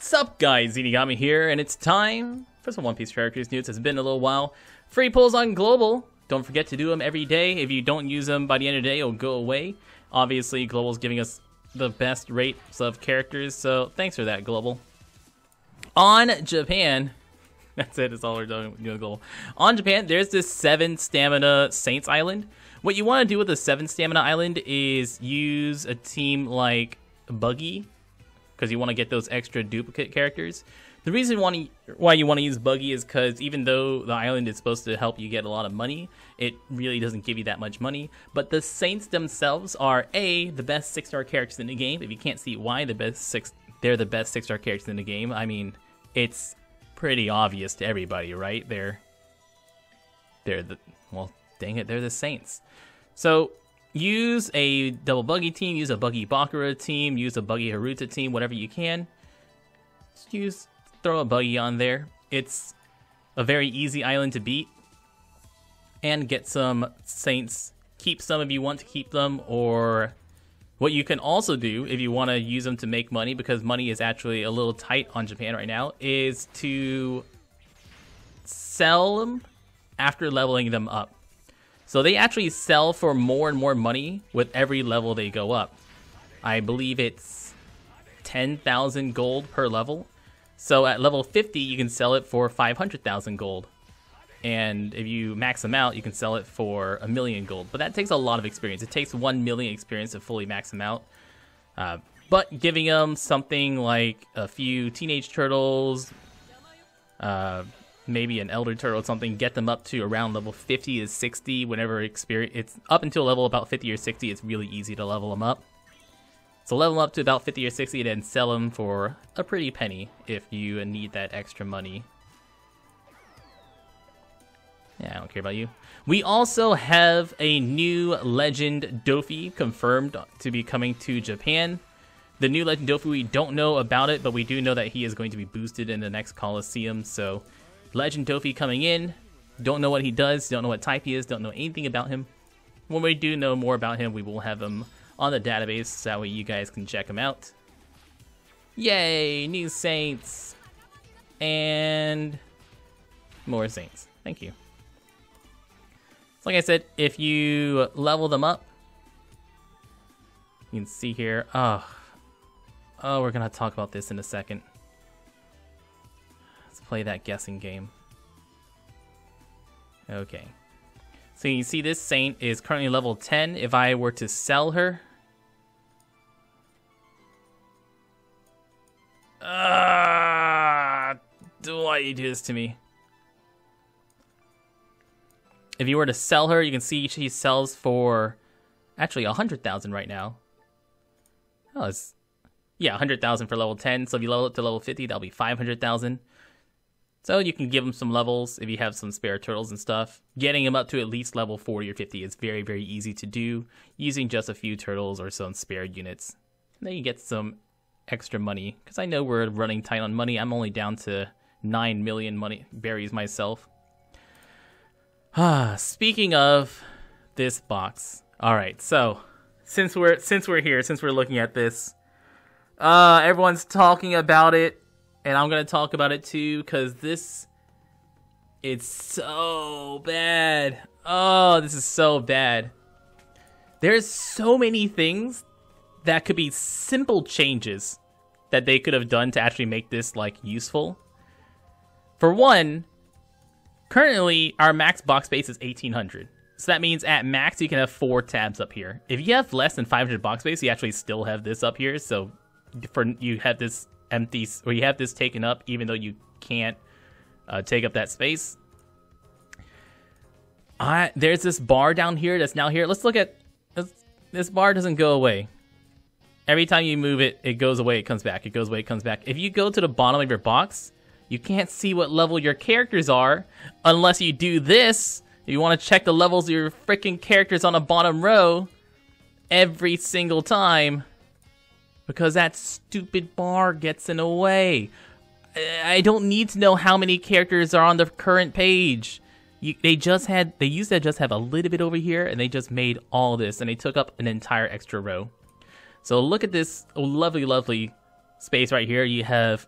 Sup guys, Zeenigami here, and it's time for some One Piece characters news. It's been a little while. Free pulls on Global. Don't forget to do them every day. If you don't use them by the end of the day, it'll go away. Obviously, Global's giving us the best rates of characters, so thanks for that, Global. On Japan, that's it, that's all we're doing Global. On Japan, there's this 7 stamina Saints Island. What you want to do with the 7 stamina island is use a team like Buggy, because you want to get those extra duplicate characters. The reason why you want to use Buggy is because even though the island is supposed to help you get a lot of money, it really doesn't give you that much money. But the Saints themselves are the best 6-star characters in the game. If you can't see why they're the best 6-star characters in the game, I mean, it's pretty obvious to everybody, right? They're the, well, dang it, they're the Saints. So use a double Buggy team, use a Buggy Bakura team, use a Buggy Haruta team, whatever you can. Just throw a Buggy on there. It's a very easy island to beat. And get some Saints. Keep some if you want to keep them, or what you can also do if you want to use them to make money, because money is actually a little tight on Japan right now, is to sell them after leveling them up. So they actually sell for more and more money with every level they go up. I believe it's 10,000 gold per level. So at level 50, you can sell it for 500,000 gold. And if you max them out, you can sell it for 1,000,000 gold. But that takes a lot of experience. It takes 1 million experience to fully max them out. But giving them something like a few teenage turtles, maybe an elder turtle or something, get them up to around level 50 to 60 whenever experience. It's up until level about 50 or 60, it's really easy to level them up. So level them up to about 50 or 60 and then sell them for a pretty penny if you need that extra money. Yeah, I don't care about you. We also have a new Legend Dofi confirmed to be coming to Japan. The new Legend Dofi, we don't know about it, but we do know that he is going to be boosted in the next Coliseum. So Legend Dofi coming in. Don't know what he does, don't know what type he is, don't know anything about him. When we do know more about him, we will have him on the database, so that way you guys can check him out. Yay, new Saints. And more Saints. Thank you. So like I said, if you level them up, you can see here. Oh, we're going to talk about this in a second. Let's play that guessing game. Okay. So you see this Saint is currently level 10. If I were to sell her... why you do this to me? If you were to sell her, you can see she sells for actually 100,000 right now. Oh, it's, yeah, 100,000 for level 10. So if you level it to level 50, that'll be 500,000. So you can give them some levels if you have some spare turtles and stuff. Getting them up to at least level 40 or 50 is very, very easy to do using just a few turtles or some spare units. And then you get some extra money, because I know we're running tight on money. I'm only down to 9 million money berries myself. Speaking of this box, all right. So since we're here, since we're looking at this, everyone's talking about it, and I'm gonna talk about it too, because it's so bad. Oh, this is so bad. There's so many things that could be simple changes that they could have done to actually make this like useful. For one, currently our max box space is 1,800. So that means at max you can have 4 tabs up here. If you have less than 500 box space, you actually still have this up here. So you have this empty, or you have this taken up even though you can't take up that space. There's this bar down here that's now here. Let's look at this bar. Doesn't go away. Every time you move it, it goes away, it comes back. It goes away, it comes back. If you go to the bottom of your box, you can't see what level your characters are unless you do this. If you want to check the levels of your freaking characters on the bottom row every single time, because that stupid bar gets in the way. I don't need to know how many characters are on the current page. They used to just have a little bit over here, and they just made all this, and they took up an entire extra row. So look at this lovely, lovely space right here. You have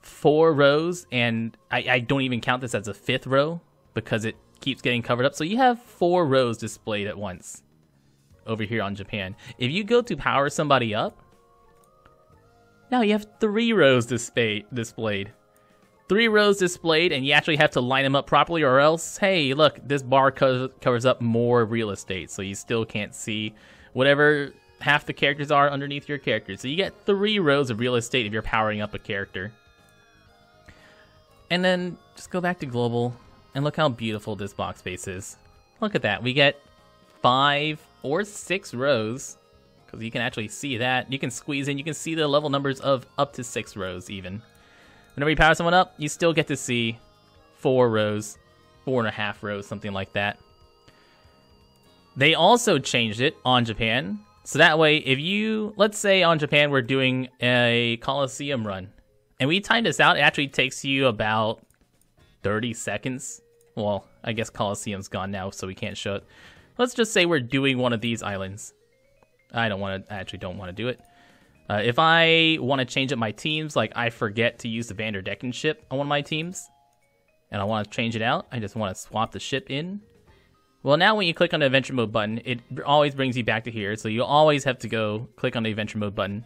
4 rows, and I don't even count this as a 5th row because it keeps getting covered up. So you have 4 rows displayed at once over here on Japan. If you go to power somebody up, now you have 3 rows displayed. 3 rows displayed, and you actually have to line them up properly, or else, hey, look, this bar covers up more real estate, so you still can't see whatever half the characters are underneath your character. So you get 3 rows of real estate if you're powering up a character. And then just go back to global, and look how beautiful this box space is. Look at that. We get 5 or 6 rows, because you can actually see that. You can squeeze in, you can see the level numbers of up to 6 rows even. Whenever you power someone up, you still get to see 4 rows, 4.5 rows, something like that. They also changed it on Japan. So that way, if you, let's say on Japan, we're doing a Coliseum run, and we time this out, it actually takes you about 30 seconds. Well, I guess Coliseum's gone now, so we can't show it. Let's just say we're doing one of these islands. I actually don't want to do it. If I want to change up my teams, like I forget to use the Vanderdecken ship on one of my teams, and I want to change it out, I just want to swap the ship in. Well, now when you click on the adventure mode button, it always brings you back to here, so you always have to go click on the adventure mode button,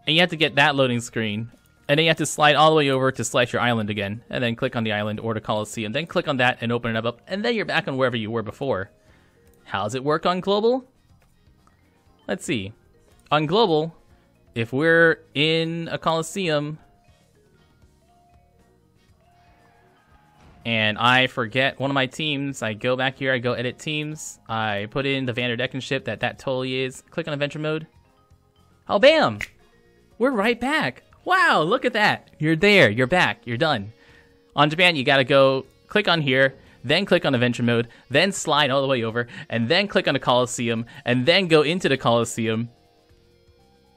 and you have to get that loading screen, and then you have to slide all the way over to select your island again, and then click on the island or the Coliseum, then click on that and open it up, and then you're back on wherever you were before. How does it work on global? Let's see. On global, if we're in a Coliseum and I forget one of my teams, I go back here, I go edit teams, I put in the Vanderdecken ship that totally is, click on adventure mode. Oh, bam! We're right back. Wow, look at that. You're there, you're back, you're done. On Japan, you gotta go click on here, then click on adventure mode, then slide all the way over, and then click on the Coliseum, and then go into the Coliseum,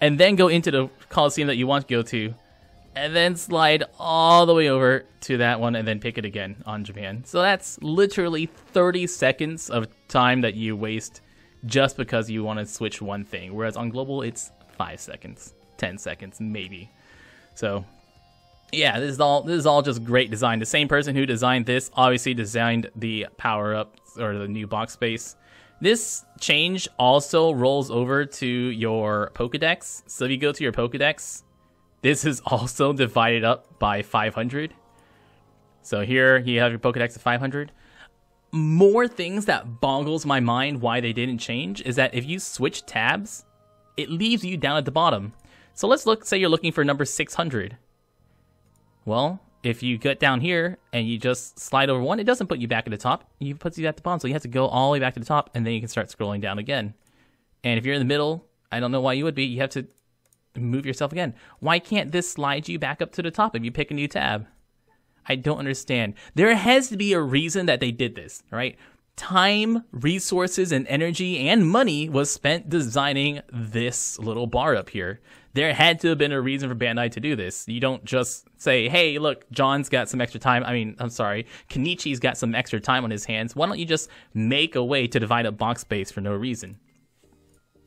and then go into the Coliseum that you want to go to, and then slide all the way over to that one, and then pick it again on Japan. So that's literally 30 seconds of time that you waste just because you want to switch one thing. Whereas on global, it's 5 seconds, 10 seconds, maybe. So yeah, this is all just great design. The same person who designed this obviously designed the power-ups or the new box space. This change also rolls over to your Pokedex. So if you go to your Pokedex, this is also divided up by 500. So here you have your Pokedex of 500. More things that boggles my mind why they didn't change is that if you switch tabs, it leaves you down at the bottom. So let's look, say you're looking for number 600. Well, if you get down here and you just slide over one, it doesn't put you back at the top. It puts you at the bottom. So you have to go all the way back to the top, and then you can start scrolling down again. And if you're in the middle, I don't know why you would be. You have to move yourself again. Why can't this slide you back up to the top if you pick a new tab? I don't understand. There has to be a reason that they did this, right? Time, resources, and energy and money was spent designing this little bar up here. There had to have been a reason for Bandai to do this. You don't just say, hey, look, John's got some extra time. Kenichi's got some extra time on his hands. Why don't you just make a way to divide up box space for no reason?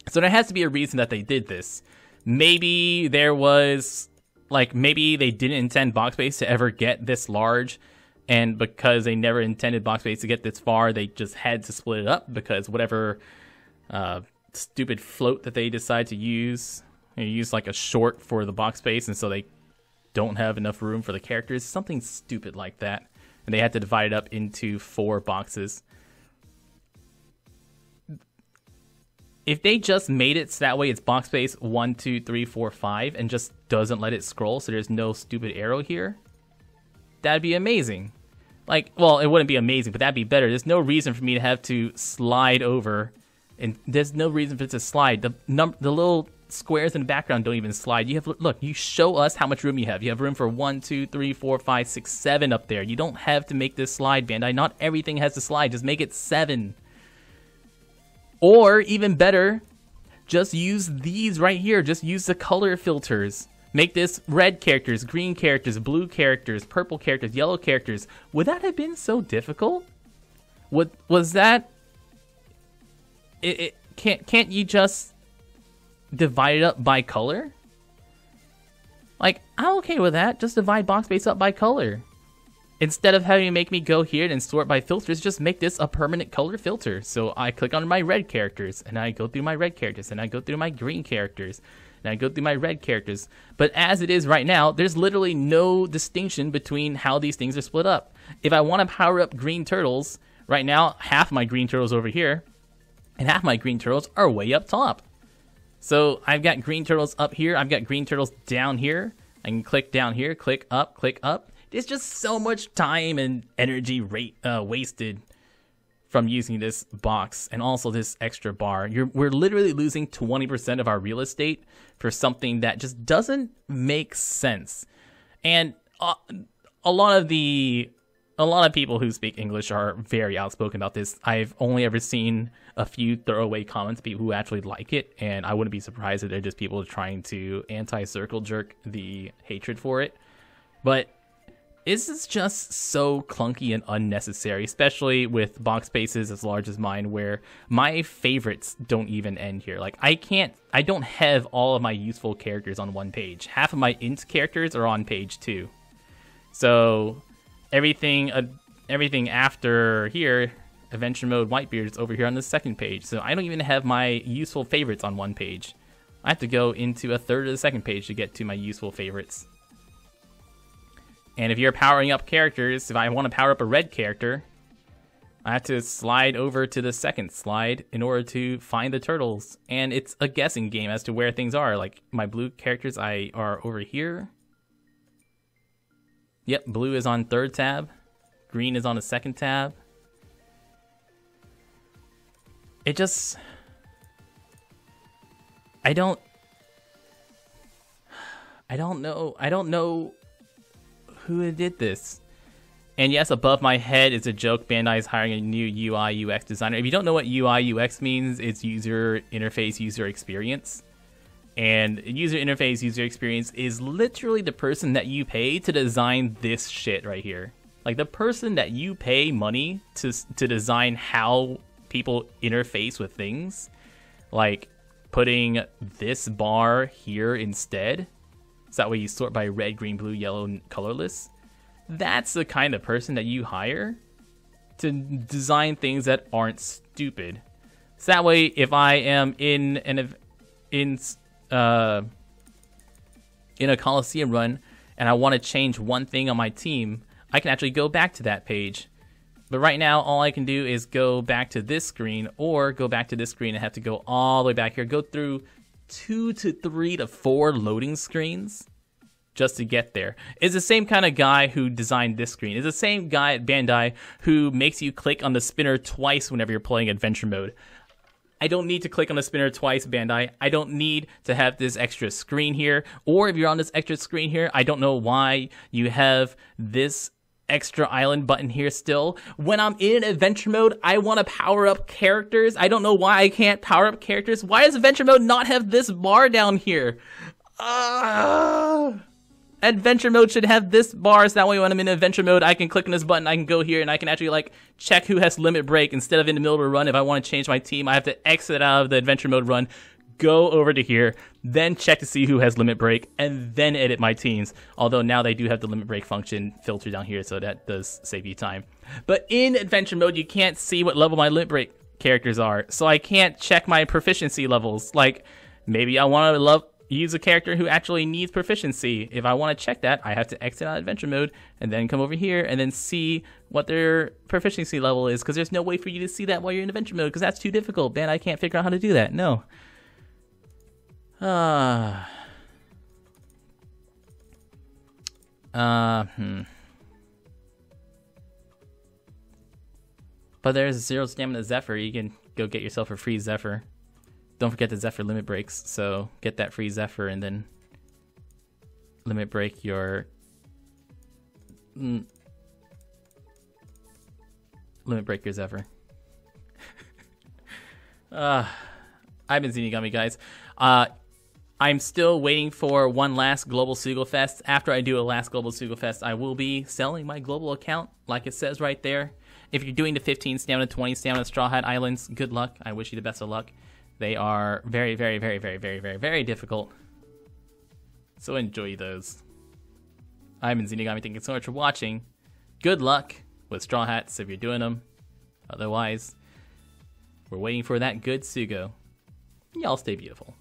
So there has to be a reason that they did this. Maybe there was, maybe they didn't intend box space to ever get this large. And because they never intended box space to get this far, they just had to split it up because whatever stupid float that they decide to use, they use like a short for the box space, and so they don't have enough room for the characters. Something stupid like that. And they had to divide it up into 4 boxes. If they just made it so that way it's box space 1, 2, 3, 4, 5, and just doesn't let it scroll, so there's no stupid arrow here, that'd be amazing. Well, it wouldn't be amazing, but that'd be better. There's no reason for me to have to slide over, and there's no reason for it to slide. The little squares in the background don't even slide. You have, look, you show us how much room you have. You have room for 1, 2, 3, 4, 5, 6, 7 up there. You don't have to make this slide, Bandai. Not everything has to slide. Just make it 7. Or, even better, just use these right here. Just use the color filters. Make this red characters, green characters, blue characters, purple characters, yellow characters. Would that have been so difficult? Was that... Can't you just divide it up by color? Like, I'm okay with that. Just divide box space up by color. Instead of having to make me go here and sort by filters, just make this a permanent color filter. So I click on my red characters, and I go through my red characters, and I go through my green characters, and I go through my red characters. But as it is right now, there's literally no distinction between how these things are split up. If I want to power up green turtles, right now, half my green turtles over here, and half my green turtles are way up top. So I've got green turtles up here, I've got green turtles down here. I can click down here, click up, click up. It's just so much time and energy wasted from using this box and also this extra bar. We're literally losing 20% of our real estate for something that just doesn't make sense. And a lot of people who speak English are very outspoken about this. I've only ever seen a few throwaway comments, people who actually like it, and I wouldn't be surprised if they're just people trying to anti-circle jerk the hatred for it. But this is just so clunky and unnecessary, especially with box spaces as large as mine, where my favorites don't even end here. Like, I don't have all of my useful characters on one page. Half of my int characters are on page 2. So everything after here, Adventure Mode Whitebeard, is over here on the second page. So I don't even have my useful favorites on one page. I have to go into a third of the second page to get to my useful favorites. And if you're powering up characters, if I want to power up a red character, I have to slide over to the second slide in order to find the turtles. And it's a guessing game as to where things are. Like, my blue characters are over here. Yep, blue is on third tab. Green is on the second tab. It just... I don't know who did this. And yes, above my head is a joke. Bandai is hiring a new UI UX designer. If you don't know what UI UX means, it's user interface, user experience. And user interface, user experience is literally the person that you pay to design this shit right here. Like, the person that you pay money to design how people interface with things. Like, putting this bar here instead. So that way you sort by red, green, blue, yellow, and colorless. That's the kind of person that you hire to design things that aren't stupid. So that way, if I am in a Coliseum run and I want to change one thing on my team, I can actually go back to that page. But right now, all I can do is go back to this screen, or go back to this screen and have to go all the way back here, go through 2 to 3 to 4 loading screens just to get there. It's the same kind of guy who designed this screen. It's the same guy at Bandai who makes you click on the spinner twice whenever you're playing adventure mode. I don't need to click on the spinner twice, Bandai. I don't need to have this extra screen here. Or if you're on this extra screen here, I don't know why you have this extra island button here still. When I'm in adventure mode, I want to power up characters. I don't know why I can't power up characters. Why does adventure mode not have this bar down here? Adventure mode should have this bar, so that way when I'm in adventure mode, I can click on this button, I can go here, and I can actually, like, check who has limit break. Instead of in the middle of a run, if I want to change my team, I have to exit out of the adventure mode run, go over to here, then check to see who has limit break, and then edit my teams. Although now they do have the limit break function filter down here, so that does save you time. But in adventure mode, you can't see what level my limit break characters are, so I can't check my proficiency levels. Like, maybe I want to use a character who actually needs proficiency. If I want to check that, I have to exit out of adventure mode and then come over here and then see what their proficiency level is, because there's no way for you to see that while you're in adventure mode, because that's too difficult. Man, I can't figure out how to do that. No. But there's 0 stamina Zephyr. You can go get yourself a free Zephyr. Don't forget the Zephyr limit breaks, so get that free Zephyr and then limit break your Zephyr. I've been Zeenigami, guys. I'm still waiting for one last Global Sugo Fest. After I do a last Global Sugo Fest, I will be selling my global account, like it says right there. If you're doing the 15 stamina, 20 stamina Straw Hat Islands, good luck. I wish you the best of luck. They are very, very, very, very, very, very, very difficult. So enjoy those. I'm Zeenigami, thank you so much for watching. Good luck with straw hats if you're doing them. Otherwise, we're waiting for that good Sugo. Y'all stay beautiful.